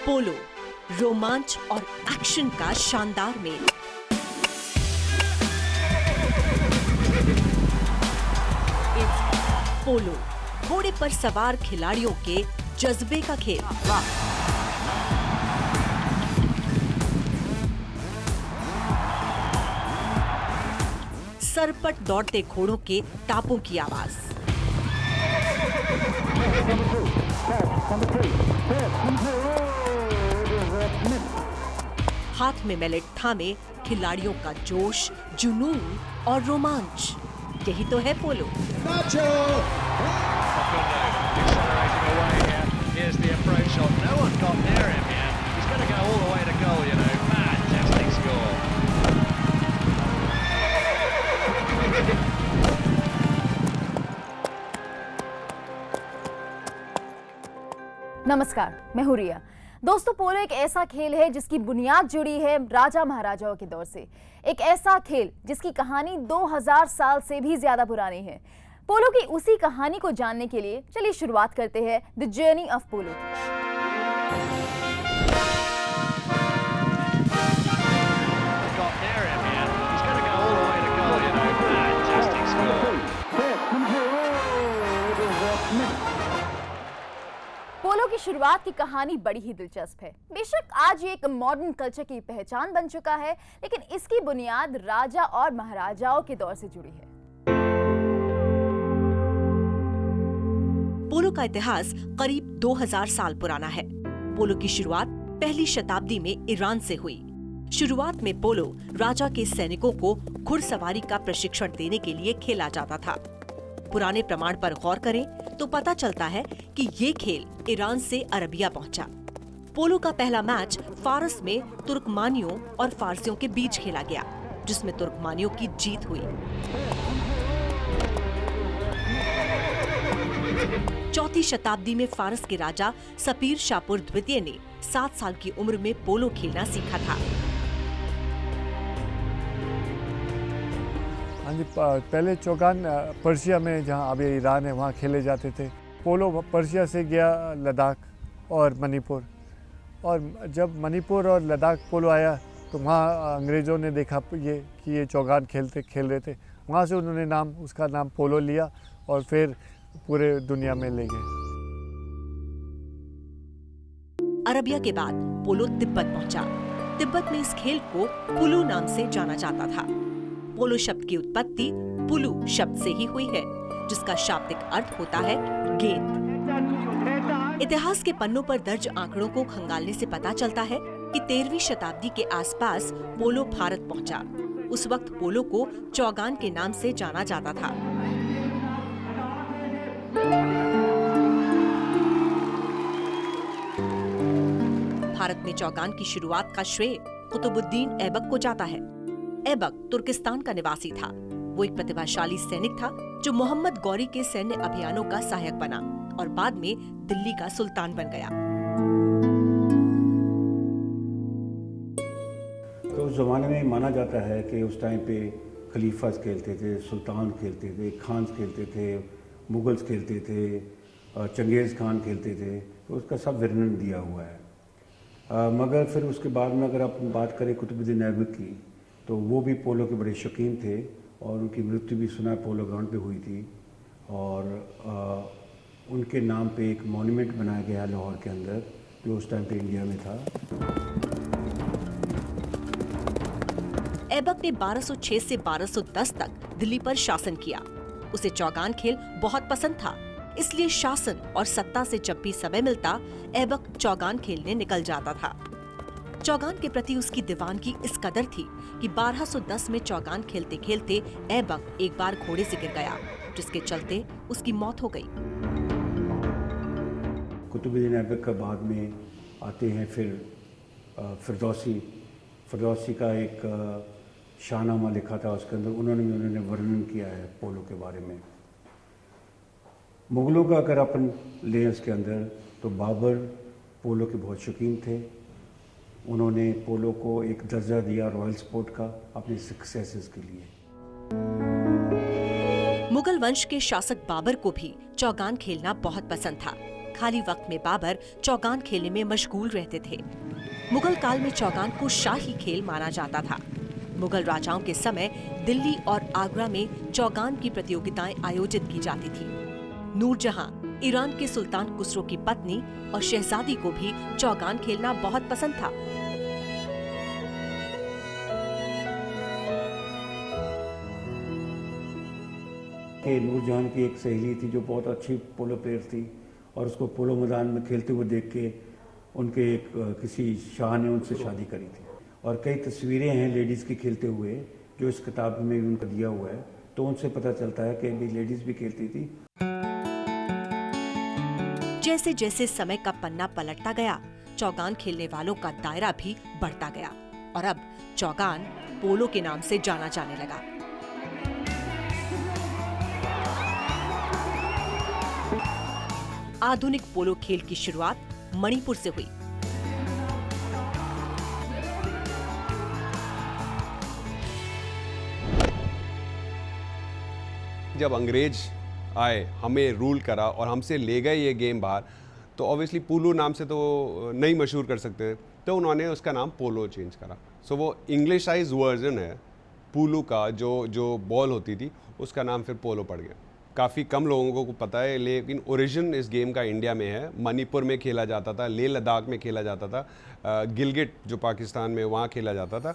पोलो, रोमांच और एक्शन का शानदार मेल। पोलो, घोड़े पर सवार खिलाड़ियों के जज्बे का खेल। सरपट दौड़ते घोड़ों के टापों की आवाज। हाथ में मैलेट थामे खिलाड़ियों का जोश, जुनून और रोमांच। यही तो है पोलो। नमस्कार, मैं हूं रिया। दोस्तों, पोलो एक ऐसा खेल है जिसकी बुनियाद जुड़ी है राजा महाराजाओं के दौर से। एक ऐसा खेल जिसकी कहानी 2000 साल से भी ज्यादा पुरानी है। पोलो की उसी कहानी को जानने के लिए चलिए शुरुआत करते हैं द जर्नी ऑफ पोलो। पोलो की शुरुआत की कहानी बड़ी ही दिलचस्प है। बेशक आज ये एक मॉडर्न कल्चर की पहचान बन चुका है, लेकिन इसकी बुनियाद राजा और महाराजाओं के दौर से जुड़ी है। पोलो का इतिहास करीब 2000 साल पुराना है। पोलो की शुरुआत पहली शताब्दी में ईरान से हुई। शुरुआत में पोलो राजा के सैनिकों को घुड़सवारी का प्रशिक्षण देने के लिए खेला जाता था। पुराने प्रमाण पर गौर करें तो पता चलता है कि ये खेल ईरान से अरबिया पहुंचा। पोलो का पहला मैच फारस में तुर्कमानियों और फारसियों के बीच खेला गया, जिसमें तुर्कमानियों की जीत हुई। 4वीं शताब्दी में फारस के राजा सपीर शापुर द्वितीय ने 7 साल की उम्र में पोलो खेलना सीखा था। हाँ जी, पहले चौगान पर्शिया में, जहाँ अभी ईरान है, वहाँ खेले जाते थे। पोलो पर्शिया से गया लद्दाख और मणिपुर, और जब मणिपुर और लद्दाख पोलो आया तो वहाँ अंग्रेज़ों ने देखा कि ये चौगान खेल रहे थे। वहाँ से उन्होंने उसका नाम पोलो लिया और फिर पूरे दुनिया में ले गए। अरबिया के बाद पोलो तिब्बत पहुंचा। तिब्बत में इस खेल को पुलु नाम से जाना जाता था। पोलो शब्द की उत्पत्ति पुलु शब्द से ही हुई है, जिसका शाब्दिक अर्थ होता है गेंद। इतिहास के पन्नों पर दर्ज आंकड़ों को खंगालने से पता चलता है कि 13वीं शताब्दी के आसपास पोलो भारत पहुंचा। उस वक्त पोलो को चौगान के नाम से जाना जाता था। भारत में चौगान की शुरुआत का श्रेय कुतुबुद्दीन ऐबक को जाता है। ऐबक तुर्किस्तान का निवासी था। वो एक प्रतिभाशाली सैनिक था जो मोहम्मद गौरी के सैन्य अभियानों का सहायक बना और बाद में दिल्ली का सुल्तान बन गया। तो उस जमाने में माना जाता है कि उस टाइम पे खलीफा खेलते थे, सुल्तान खेलते थे, खान खेलते थे, मुगल्स खेलते थे, चंगेज़ खान खेलते थे। तो उसका सब वर्णन दिया हुआ है। मगर फिर उसके बाद में अगर आप बात करें कुतुबुद्दीन ऐबक की, तो वो भी पोलो के बड़े शौकीन थे और उनकी मृत्यु भी सुना पोलो ग्राउंड पे हुई थी। और उनके नाम पे एक मॉन्यूमेंट बनाया गया लाहौर के अंदर, जो उस टाइम पे इंडिया में था। ऐबक ने 1206 से 1210 तक दिल्ली पर शासन किया। उसे चौगान खेल बहुत पसंद था, इसलिए शासन और सत्ता से जब भी समय मिलता, ऐबक चौगान खेलने निकल जाता था। चौगान के प्रति उसकी दीवानगी इस कदर थी कि 1210 में चौगान खेलते खेलते ऐबक एक बार घोड़े से गिर गया, जिसके चलते उसकी मौत हो गई। कुतुबुद्दीन ऐबक का बाद में आते हैं फिर फिरदौसी का एक शाहनामा लिखा था, उसके अंदर उन्होंने वर्णन किया है पोलो के बारे में। मुगलों का अगर अपन लें उसके अंदर, तो बाबर पोलो के बहुत शौकीन थे। उन्होंने पोलो को एक दर्जा दिया रॉयल स्पोर्ट का अपनी सक्सेसेस के लिए। मुगल वंश के शासक बाबर को भी चौगान खेलना बहुत पसंद था। खाली वक्त में बाबर चौगान खेलने में मशगूल रहते थे। मुगल काल में चौगान को शाही खेल माना जाता था। मुगल राजाओं के समय दिल्ली और आगरा में चौगान की प्रतियोगिताएं आयोजित की जाती थी। नूरजहां, ईरान के सुल्तान खुसरो की पत्नी और शहजादी को भी चौगान खेलना बहुत पसंद था। नूरजहां की एक सहेली थी जो बहुत अच्छी पोलो प्लेयर थी और उसको पोलो मैदान में खेलते हुए देख के उनके किसी शाह ने उनसे शादी करी थी। और कई तस्वीरें हैं लेडीज़ की खेलते हुए जो इस किताब में भी उनका दिया हुआ है, तो उनसे पता चलता है कि भी लेडीज़ भी खेलती थी। जैसे जैसे समय का पन्ना पलटता गया, चौगान खेलने वालों का दायरा भी बढ़ता गया और अब चौगान पोलो के नाम से जाना जाने लगा। आधुनिक पोलो खेल की शुरुआत मणिपुर से हुई। जब अंग्रेज आए, हमें रूल करा और हमसे ले गए ये गेम बाहर, तो ऑब्वियसली पोलो नाम से तो नहीं मशहूर कर सकते, तो उन्होंने उसका नाम पोलो चेंज करा। सो वो इंग्लिशाइज वर्जन है पोलो का, जो बॉल होती थी उसका नाम फिर पोलो पड़ गया। काफ़ी कम लोगों को पता है, लेकिन ओरिजिन इस गेम का इंडिया में है। मणिपुर में खेला जाता था, लेह लद्दाख में खेला जाता था, गिलगिट जो पाकिस्तान में, वहाँ खेला जाता था।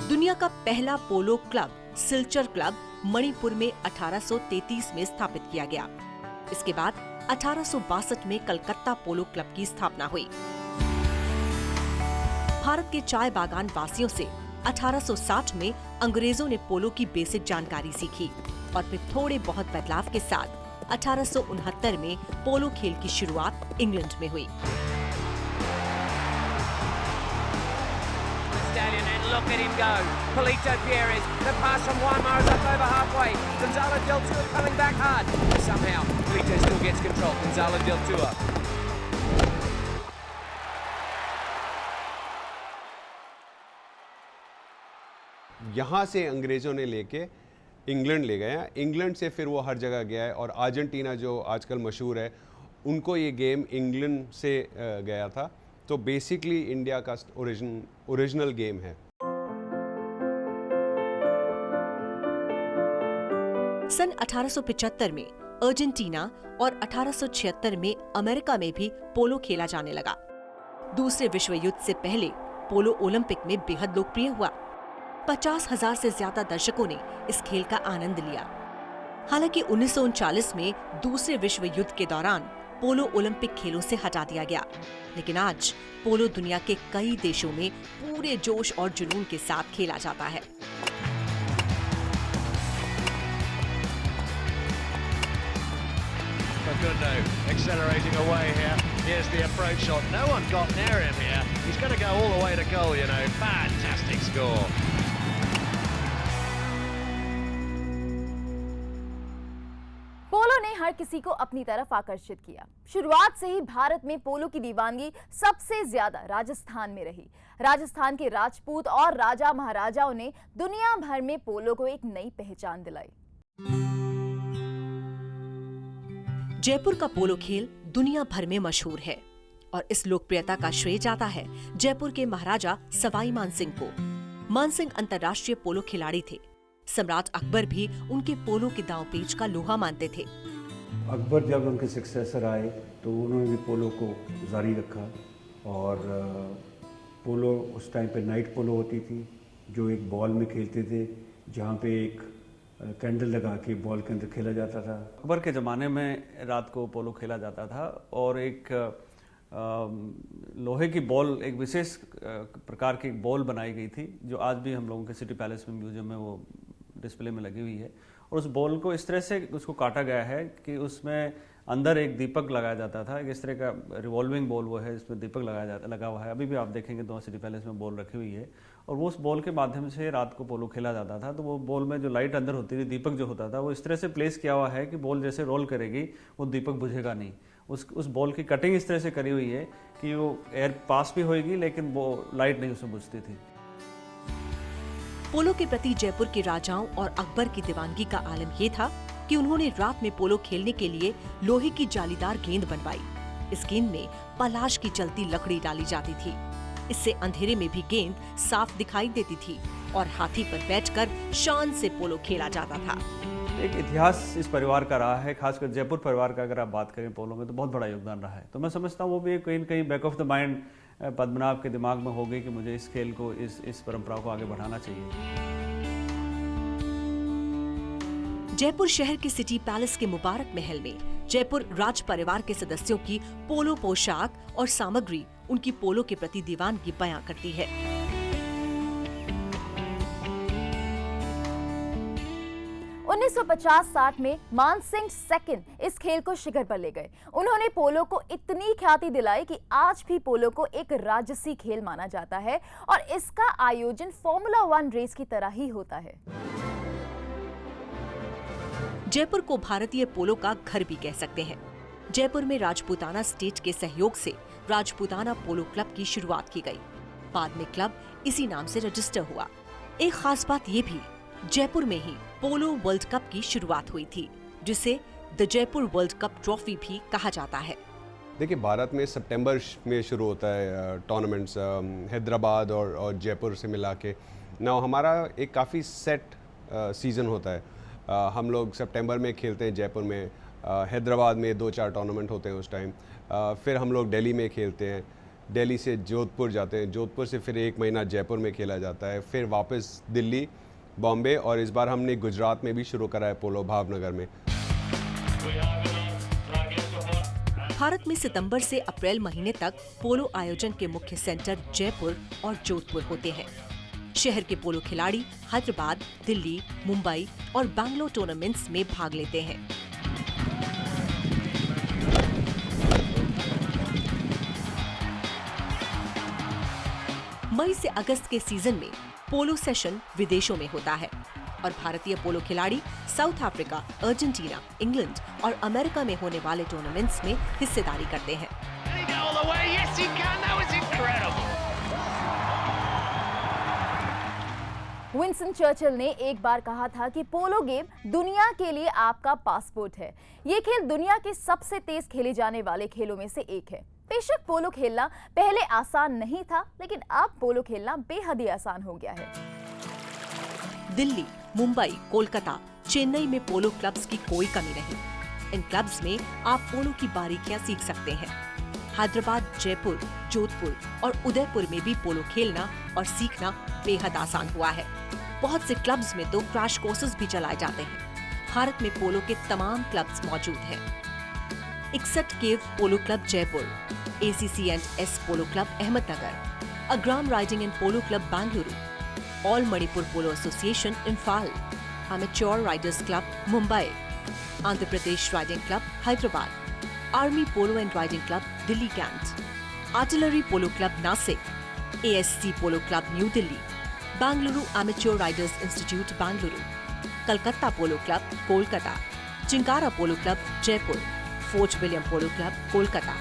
दुनिया का पहला पोलो क्लब सिलचर क्लब मणिपुर में 1833 में स्थापित किया गया। इसके बाद 1862 में कलकत्ता पोलो क्लब की स्थापना हुई। भारत के चाय बागान वासियों से 1860 में अंग्रेजों ने पोलो की बेसिक जानकारी सीखी और फिर थोड़े बहुत बदलाव के साथ 1869 में पोलो खेल की शुरुआत इंग्लैंड में हुई। Look at him go. Polito Pierres. The pass from Weimar is up over halfway. Gonzalo Del Tua coming back hard. Somehow, Polito still gets control. Gonzalo Del Tua. यहाँ से अंग्रेज़ों ने लेके इंग्लैंड ले गए हैं। इंग्लैंड से फिर वो हर जगह गया है और अर्जेंटीना जो आजकल मशहूर है, उनको ये गेम इंग्लैंड से गया था। तो बेसिकली इंडिया का ओरिजिनल गेम है। सन 1875 में अर्जेंटीना और 1876 में अमेरिका में भी पोलो खेला जाने लगा। दूसरे विश्व युद्ध से पहले पोलो ओलंपिक में बेहद लोकप्रिय हुआ। 50,000 से ज्यादा दर्शकों ने इस खेल का आनंद लिया। हालांकि 1939 में दूसरे विश्व युद्ध के दौरान पोलो ओलंपिक खेलों से हटा दिया गया, लेकिन आज पोलो दुनिया के कई देशों में पूरे जोश और जुनून के साथ खेला जाता है। Facundo accelerating away here. Here's the approach shot. No one got near him here. He's going to go all the way to goal, you know. Fantastic score. पोलो ने हर किसी को अपनी तरफ आकर्षित किया। शुरुआत से ही भारत में पोलो की दीवानगी सबसे ज्यादा राजस्थान में रही। राजस्थान के राजपूत और राजा महाराजाओं ने दुनिया भर में पोलो को एक नई पहचान दिलाई। जयपुर का पोलो खेल दुनिया भर में मशहूर है और इस लोकप्रियता का श्रेय जाता है जयपुर के महाराजा सवाई मानसिंह को। मानसिंह अंतर्राष्ट्रीय पोलो खिलाड़ी थे। सम्राट अकबर भी उनके पोलो के दांवपेच का लोहा मानते थे। अकबर जब उनके सक्सेसर आए तो उन्होंने भी पोलो को जारी रखा और पोलो उस टाइम पे नाइट पोलो होती थी जो एक बॉल में खेलते थे, जहाँ पे एक कैंडल लगा के बॉल के अंदर खेला जाता था। अकबर के ज़माने में रात को पोलो खेला जाता था और एक लोहे की बॉल, एक विशेष प्रकार की बॉल बनाई गई थी जो आज भी हम लोगों के सिटी पैलेस में म्यूजियम में वो डिस्प्ले में लगी हुई है। और उस बॉल को इस तरह से उसको काटा गया है कि उसमें अंदर एक दीपक लगाया जाता था। इस तरह का रिवॉल्विंग बॉल वो है, इसमें दीपक लगा हुआ है। अभी भी आप देखेंगे तो सिटी पैलेस में बॉल रखी हुई है और वो उस बॉल के माध्यम से रात को पोलो खेला जाता था। तो वो बॉल में जो लाइट अंदर होती थी, दीपक जो होता था, वो इस तरह से प्लेस किया हुआ है कि बॉल जैसे रोल करेगी वो दीपक बुझेगा नहीं। उस बॉल की कटिंग इस तरह से करी हुई है कि वो एयर पास भी होएगी लेकिन वो लाइट नहीं उसमें बुझती थी। पोलो के प्रति जयपुर के राजाओं और अकबर की दीवानगी का आलम ये था कि उन्होंने रात में पोलो खेलने के लिए लोहे की जालीदार गेंद बनवाई। इस गेंद में पलाश की जलती लकड़ी डाली जाती थी। इससे अंधेरे में भी गेंद साफ दिखाई देती थी और हाथी पर बैठकर शान से पोलो खेला जाता था। एक इतिहास इस परिवार का रहा है, खासकर जयपुर परिवार का अगर आप बात करें पोलो में तो बहुत बड़ा योगदान रहा है। तो मैं समझता हूँ वो भी कहीं न कहीं back of the mind Padmanabh के दिमाग में हो गई कि मुझे इस खेल को, इस परंपरा को आगे बढ़ाना चाहिए। जयपुर शहर के सिटी पैलेस के मुबारक महल में जयपुर राज परिवार के सदस्यों की पोलो पोशाक और सामग्री उनकी पोलो के प्रति दीवानगी बयां करती है। 1950-60 में मानसिंह सेकंड इस खेल को शिखर पर ले गए। उन्होंने पोलो को इतनी ख्याति दिलाई कि आज भी पोलो को एक राजसी खेल माना जाता है और इसका आयोजन फॉर्मूला 1 रेस की तरह ही होता है। जयपुर को भारतीय पोलो का घर भी कह सकते हैं। जयपुर में राजपूताना स्टेट के सहयोग से राजपूताना पोलो क्लब की शुरुआत की गई। बाद में क्लब इसी नाम से रजिस्टर हुआ। एक खास बात ये भी, जयपुर में ही पोलो वर्ल्ड कप की शुरुआत हुई थी, जिसे the Jaipur world cup trophy भी कहा जाता है। देखिए, भारत में सितंबर में शुरू होता है टूर्नामेंट्स, हैदराबाद और जयपुर से मिला के। ना हमारा एक काफ़ी सेट सीज़न होता है। हम लोग सितंबर में खेलते हैं जयपुर में, हैदराबाद में 2-4 टूर्नामेंट होते हैं उस टाइम। फिर हम लोग दिल्ली में खेलते हैं, दिल्ली से जोधपुर जाते हैं, जोधपुर से फिर 1 महीना जयपुर में खेला जाता है, फिर वापस दिल्ली, बॉम्बे, और इस बार हमने गुजरात में भी शुरू करा है पोलो, भावनगर में। भारत में सितंबर से अप्रैल महीने तक पोलो आयोजन के मुख्य सेंटर जयपुर और जोधपुर होते हैं। शहर के पोलो खिलाड़ी हैदराबाद, दिल्ली, मुंबई और बैंगलोर टूर्नामेंट्स में भाग लेते हैं। मई से अगस्त के सीजन में पोलो सेशन विदेशों में होता है और भारतीय पोलो खिलाड़ी साउथ अफ्रीका, अर्जेंटीना, इंग्लैंड और अमेरिका में होने वाले टूर्नामेंट्स में हिस्सेदारी करते हैं। विंस्टन चर्चिल ने एक बार कहा था कि पोलो गेम दुनिया के लिए आपका पासपोर्ट है। ये खेल दुनिया के सबसे तेज खेले जाने वाले खेलों में से एक है। बेशक पोलो खेलना पहले आसान नहीं था, लेकिन अब पोलो खेलना बेहद ही आसान हो गया है। दिल्ली, मुंबई, कोलकाता, चेन्नई में पोलो क्लब्स की कोई कमी नहीं। इन क्लब्स में आप पोलो की बारीकियां सीख सकते हैं। हैदराबाद, जयपुर, जोधपुर और उदयपुर में भी पोलो खेलना और सीखना बेहद आसान हुआ है। बहुत से क्लब्स में तो क्रैश कोर्सेज भी चलाए जाते हैं। भारत में पोलो के तमाम क्लब्स मौजूद हैं। 61 Cav polo club Jaipur, ACC&S polo club Ahmednagar, Agram riding and polo club Bengaluru, all Manipur polo association Imphal, amateur riders club Mumbai, Andhra Pradesh riding club Hyderabad, army polo and riding club Delhi cantt, artillery polo club Nashik, ASC polo club New Delhi, Bengaluru amateur riders institute Bengaluru, Calcutta polo club Kolkata, Chinkara polo club Jaipur, Fort William polo club Kolkata.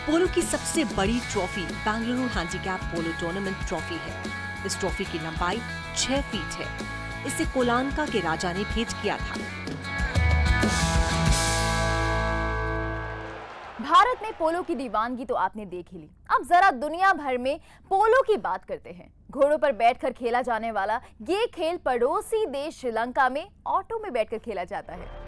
Polo की सबसे बड़ी trophy Bengaluru handicap polo tournament trophy है। इस trophy की लंबाई 6 feet है। इसे कोलांका के राजा ने भेंट किया था। भारत में पोलो की दीवानगी तो आपने देख ही ली। अब जरा दुनिया भर में पोलो की बात करते हैं। घोड़ों पर बैठकर खेला जाने वाला ये खेल पड़ोसी देश श्रीलंका में ऑटो में बैठकर खेला जाता है।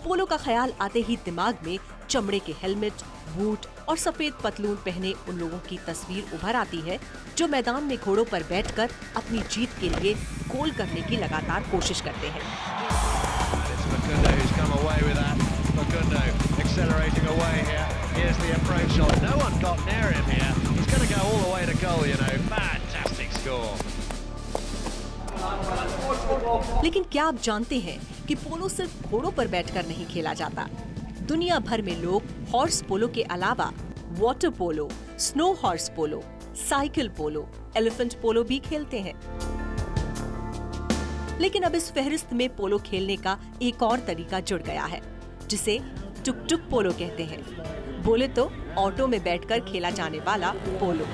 पोलो का ख्याल आते ही दिमाग में चमड़े के हेलमेट, बूट और सफेद पतलून पहने उन लोगों की तस्वीर उभर आती है जो मैदान में घोड़ों पर बैठकर अपनी जीत के लिए गोल करने की लगातार कोशिश करते हैं। लेकिन क्या आप जानते हैं कि पोलो सिर्फ घोड़ों पर बैठकर नहीं खेला जाता। दुनिया भर में लोग हॉर्स पोलो के अलावा वाटर पोलो, स्नो हॉर्स पोलो, साइकिल पोलो, एलिफेंट पोलो भी खेलते हैं। लेकिन अब इस फहरिस्त में पोलो खेलने का एक और तरीका जुड़ गया है, जिसे टुक टुक पोलो कहते हैं। बोले तो ऑटो में बैठकर खेला जाने वाला पोलो।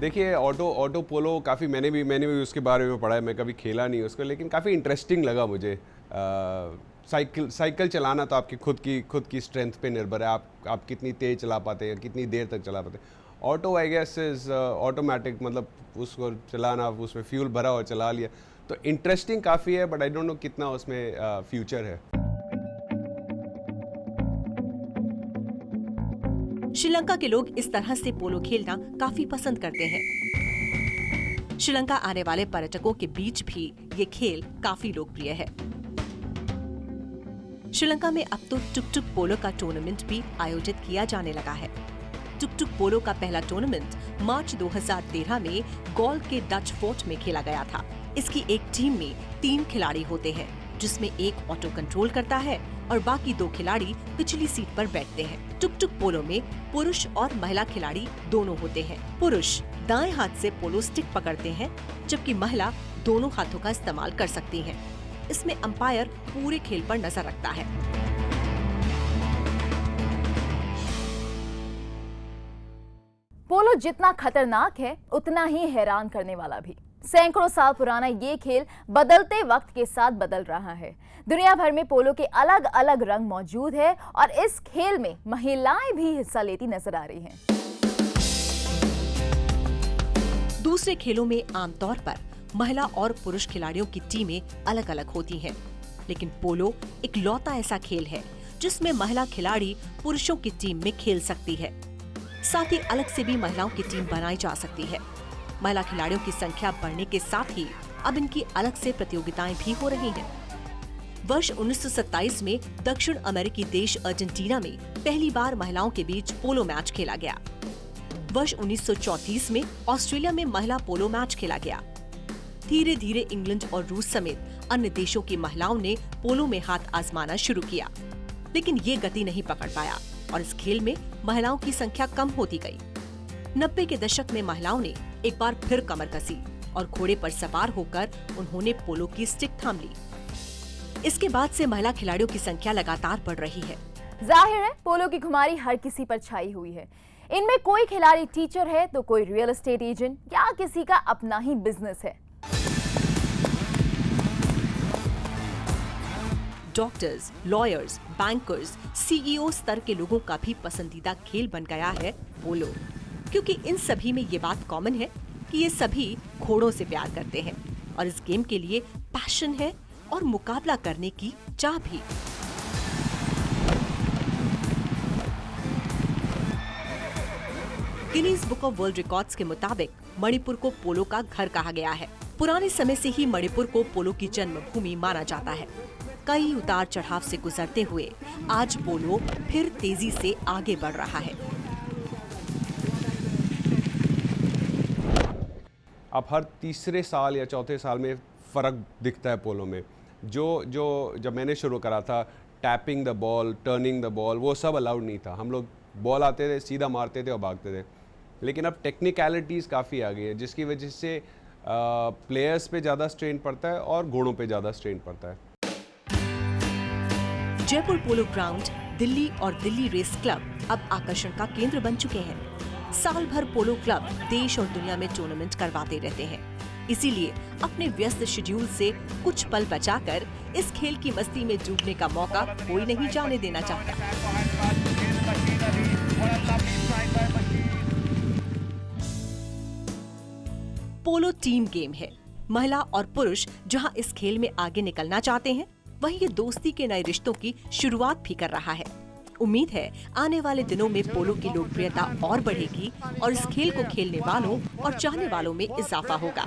देखिए ऑटो पोलो काफ़ी मैंने भी उसके बारे में पढ़ा है, मैं कभी खेला नहीं उसको, लेकिन काफ़ी इंटरेस्टिंग लगा मुझे। साइकिल चलाना तो आपकी खुद की स्ट्रेंथ पे निर्भर है, आप कितनी तेज़ चला पाते हैं, कितनी देर तक चला पाते हैं। Auto I guess is automatic, मतलब उसको चलाना, उसमें फ्यूल भरा और चला लिया, तो इंटरेस्टिंग काफ़ी है, बट आई डोंट नो कितना उसमें फ्यूचर है। श्रीलंका के लोग इस तरह से पोलो खेलना काफी पसंद करते हैं। श्रीलंका आने वाले पर्यटकों के बीच भी ये खेल काफी लोकप्रिय है। श्रीलंका में अब तो टुक टुक पोलो का टूर्नामेंट भी आयोजित किया जाने लगा है। टुक टुक पोलो का पहला टूर्नामेंट मार्च 2013 में गॉल के डच फोर्ट में खेला गया था। इसकी एक टीम में 3 खिलाड़ी होते हैं, जिसमें एक ऑटो कंट्रोल करता है और बाकी 2 खिलाड़ी पिछली सीट पर बैठते हैं। टुक टुक पोलो में पुरुष और महिला खिलाड़ी दोनों होते हैं। पुरुष दाएं हाथ से पोलो स्टिक पकड़ते हैं, जबकि महिला दोनों हाथों का इस्तेमाल कर सकती हैं। इसमें अंपायर पूरे खेल पर नजर रखता है। पोलो जितना खतरनाक है, उतना ही हैरान करने वाला भी। सैकड़ों साल पुराना ये खेल बदलते वक्त के साथ बदल रहा है। दुनिया भर में पोलो के अलग अलग रंग मौजूद है और इस खेल में महिलाएं भी हिस्सा लेती नजर आ रही हैं। दूसरे खेलों में आमतौर पर महिला और पुरुष खिलाड़ियों की टीमें अलग अलग होती हैं, लेकिन पोलो एक लौता ऐसा खेल है जिसमें महिला खिलाड़ी पुरुषों की टीम में खेल सकती है। साथ ही अलग से भी महिलाओं की टीम बनाई जा सकती है। महिला खिलाड़ियों की संख्या बढ़ने के साथ ही अब इनकी अलग से प्रतियोगिताएं भी हो रही हैं। वर्ष 1927 में दक्षिण अमेरिकी देश अर्जेंटीना में पहली बार महिलाओं के बीच पोलो मैच खेला गया। वर्ष 1934 में ऑस्ट्रेलिया में महिला पोलो मैच खेला गया। धीरे धीरे इंग्लैंड और रूस समेत अन्य देशों की महिलाओं ने पोलो में हाथ आजमाना शुरू किया, लेकिन ये गति नहीं पकड़ पाया और इस खेल में महिलाओं की संख्या कम होती गई। 90 के दशक में महिलाओं ने एक बार फिर कमर कसी और घोड़े पर सवार होकर उन्होंने पोलो की स्टिक थाम ली। इसके बाद से महिला खिलाड़ियों की संख्या लगातार बढ़ रही है। जाहिर है पोलो की खुमारी हर किसी पर छाई हुई है। इनमें कोई खिलाड़ी टीचर है तो कोई रियल एस्टेट एजेंट या किसी का अपना ही बिजनेस है। डॉक्टर्स, लॉयर्स, बैंकर्स, सीईओ स्तर के लोगों का भी पसंदीदा खेल बन गया है पोलो, क्योंकि इन सभी में ये बात कॉमन है कि ये सभी घोड़ों से प्यार करते हैं और इस गेम के लिए पैशन है और मुकाबला करने की चाह भी। Guinness book of world records के मुताबिक मणिपुर को पोलो का घर कहा गया है। पुराने समय से ही मणिपुर को पोलो की जन्मभूमि माना जाता है। कई उतार चढ़ाव से गुजरते हुए आज पोलो फिर तेजी से आगे बढ़ रहा है। अब हर तीसरे साल या चौथे साल में फ़र्क दिखता है पोलो में। जो जब मैंने शुरू करा था, tapping the ball, turning the ball, वो सब अलाउड नहीं था। हम लोग बॉल आते थे, सीधा मारते थे और भागते थे। लेकिन अब टेक्निकलिटीज़ काफ़ी आ गई है, जिसकी वजह से प्लेयर्स पे ज़्यादा स्ट्रेन पड़ता है और घोड़ों पे ज़्यादा स्ट्रेन पड़ता है। जयपुर पोलो ग्राउंड, दिल्ली और दिल्ली रेस क्लब अब आकर्षण का केंद्र बन चुके हैं। साल भर पोलो क्लब देश और दुनिया में टूर्नामेंट करवाते रहते हैं। इसीलिए अपने व्यस्त शेड्यूल से कुछ पल बचाकर इस खेल की मस्ती में डूबने का मौका कोई नहीं जाने देना चाहता। पोलो टीम गेम है। महिला और पुरुष जहां इस खेल में आगे निकलना चाहते हैं, वहीं ये दोस्ती के नए रिश्तों की शुरुआत भी कर रहा है। उम्मीद है आने वाले दिनों में पोलो की लोकप्रियता और बढ़ेगी और इस खेल को खेलने वालों और चाहने वालों में इजाफा होगा।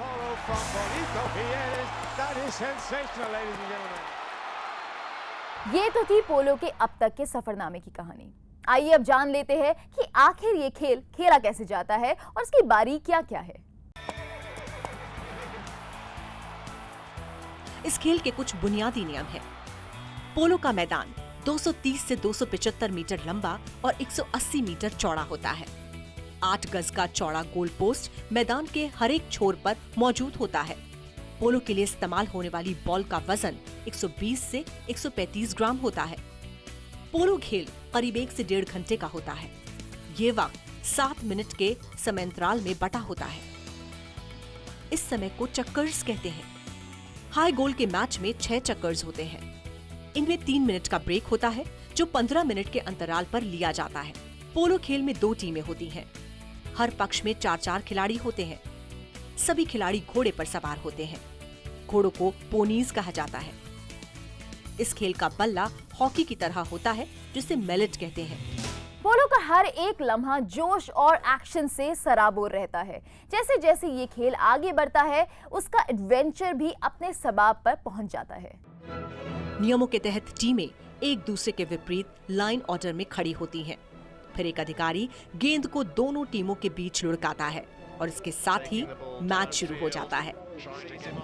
ये तो थी पोलो के अब तक के सफरनामे की कहानी। आइए अब जान लेते हैं कि आखिर ये खेल खेला कैसे जाता है और इसकी बारीकियां क्या है। इस खेल के कुछ बुनियादी नियम हैं। पोलो का मैदान 230 से 275 मीटर लंबा और 180 मीटर चौड़ा होता है। 8 गज का चौड़ा गोल पोस्ट मैदान के हर एक छोर पर मौजूद होता है। पोलो के लिए इस्तेमाल होने वाली बॉल का वजन 120 से 135 ग्राम होता है। पोलो खेल करीब 1 से 1.5 घंटे का होता है। ये वक्त 7 मिनट के समयांतराल में बटा होता है। इस समय को चक्कर्स कहते हैं। हाई गोल के मैच में 6 चक्कर्स होते हैं। इनमें 3 मिनट का ब्रेक होता है जो 15 मिनट के अंतराल पर लिया जाता है। पोलो खेल में 2 टीमें होती हैं। हर पक्ष में 4-4 खिलाड़ी होते हैं। सभी खिलाड़ी घोड़े पर सवार होते हैं। घोड़ों को पोनीज कहा जाता है। इस खेल का बल्ला हॉकी की तरह होता है जिसे मैलेट कहते हैं। पोलो का हर एक लम्हा जोश और एक्शन से सराबोर रहता है। जैसे जैसे ये खेल आगे बढ़ता है उसका एडवेंचर भी अपने सबाब पर पहुंच जाता है। नियमों के तहत टीमें एक दूसरे के विपरीत लाइन ऑर्डर में खड़ी होती हैं। फिर एक अधिकारी गेंद को दोनों टीमों के बीच लुढ़काता है और इसके साथ ही मैच शुरू हो जाता है।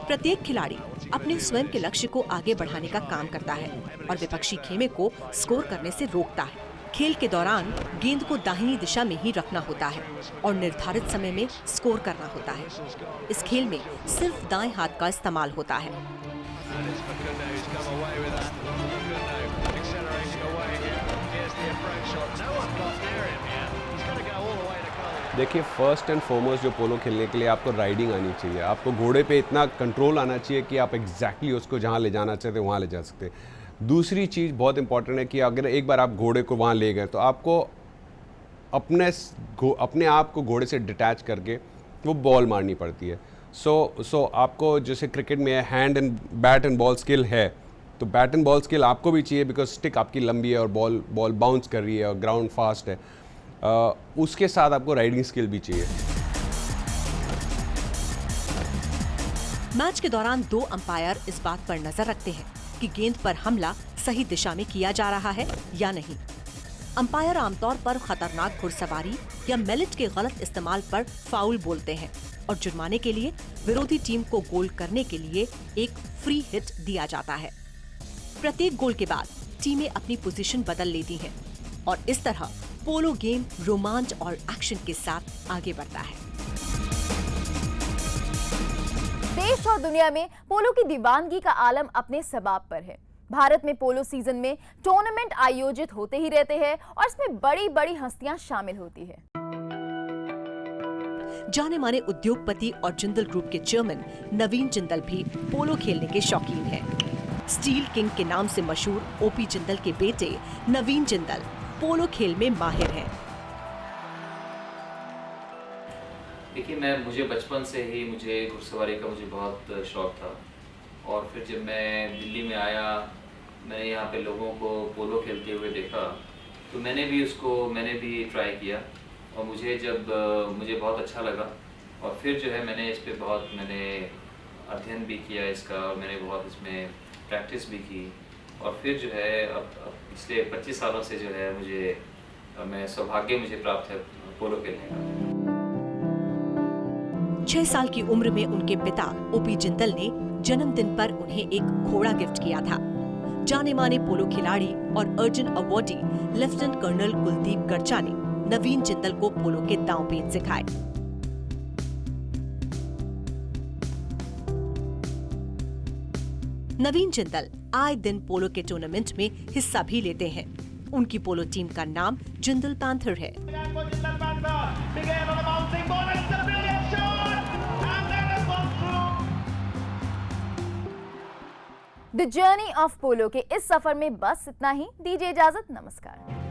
प्रत्येक खिलाड़ी अपने स्वयं के लक्ष्य को आगे बढ़ाने का काम करता है और विपक्षी खेमे को स्कोर करने से रोकता है। खेल के दौरान गेंद को दाहिनी दिशा में ही रखना होता है और निर्धारित समय में स्कोर करना होता है। इस खेल में सिर्फ दाएं हाथ का इस्तेमाल होता है। देखिए, फर्स्ट एंड फॉरमोस्ट जो पोलो खेलने के लिए आपको राइडिंग आनी चाहिए। आपको घोड़े पे इतना कंट्रोल आना चाहिए कि आप एग्जैक्टली उसको जहाँ ले जाना चाहते हैं वहाँ ले जा सकते हैं। दूसरी चीज़ बहुत इंपॉर्टेंट है कि अगर एक बार आप घोड़े को वहाँ ले गए तो आपको अपने आप को घोड़े से डिटैच करके वो बॉल मारनी पड़ती है। सो आपको जैसे क्रिकेट में hand and bat and ball skill है, तो बैट एंड बॉल स्किल आपको भी चाहिए बिकॉज स्टिक आपकी लंबी है और बॉल बाउंस कर रही है और ग्राउंड फास्ट है। उसके साथ आपको राइडिंग स्किल भी चाहिए। मैच के दौरान 2 अंपायर इस बात पर नजर रखते हैं कि गेंद पर हमला सही दिशा में किया जा रहा है या नहीं। अंपायर आमतौर पर खतरनाक घुड़सवारी या मैलेट के गलत इस्तेमाल पर फाउल बोलते हैं और जुर्माने के लिए विरोधी टीम को गोल करने के लिए एक फ्री हिट दिया जाता है। प्रत्येक गोल के बाद टीमें अपनी पोजीशन बदल लेती हैं और इस तरह पोलो गेम रोमांच और एक्शन के साथ आगे बढ़ता है। देश और दुनिया में पोलो की दीवानगी का आलम अपने सबाब पर है। भारत में पोलो सीजन में टूर्नामेंट आयोजित होते ही रहते हैं और इसमें बड़ी बड़ी हस्तियां शामिल होती है। जाने माने उद्योगपति और जिंदल ग्रुप के चेयरमैन नवीन जिंदल भी पोलो खेलने के शौकीन हैं। स्टील किंग के नाम से मशहूर ओपी जिंदल के बेटे नवीन जिंदल पोलो खेल में माहिर हैं। देखिए, मुझे बचपन से ही घुड़सवारी का मुझे बहुत शौक था और फिर जब मैं दिल्ली में आया, मैंने यहाँ पे लोगों को पोलो खेलते हुए देखा तो मैंने भी ट्राई किया और मुझे बहुत अच्छा लगा और फिर जो है मैंने इस पे मैंने अध्ययन भी किया इसका और मैंने बहुत इसमें प्रैक्टिस भी की और फिर जो है अब पिछले 25 सालों से जो है सौभाग्य मुझे प्राप्त है पोलो खेलने का। 6 साल की उम्र में उनके पिता ओपी जिंदल ने जन्मदिन पर उन्हें एक घोड़ा गिफ्ट किया था। जाने माने पोलो खिलाड़ी और Arjun awardee lieutenant colonel Kuldeep Garcha ने नवीन जिंदल को पोलो के दांव पेच सिखाए। नवीन जिंदल आए दिन पोलो के टूर्नामेंट में हिस्सा भी लेते हैं। उनकी पोलो टीम का नाम जिंदल पैंथर है। द जर्नी ऑफ पोलो के इस सफर में बस इतना ही। दीजिए इजाजत, नमस्कार।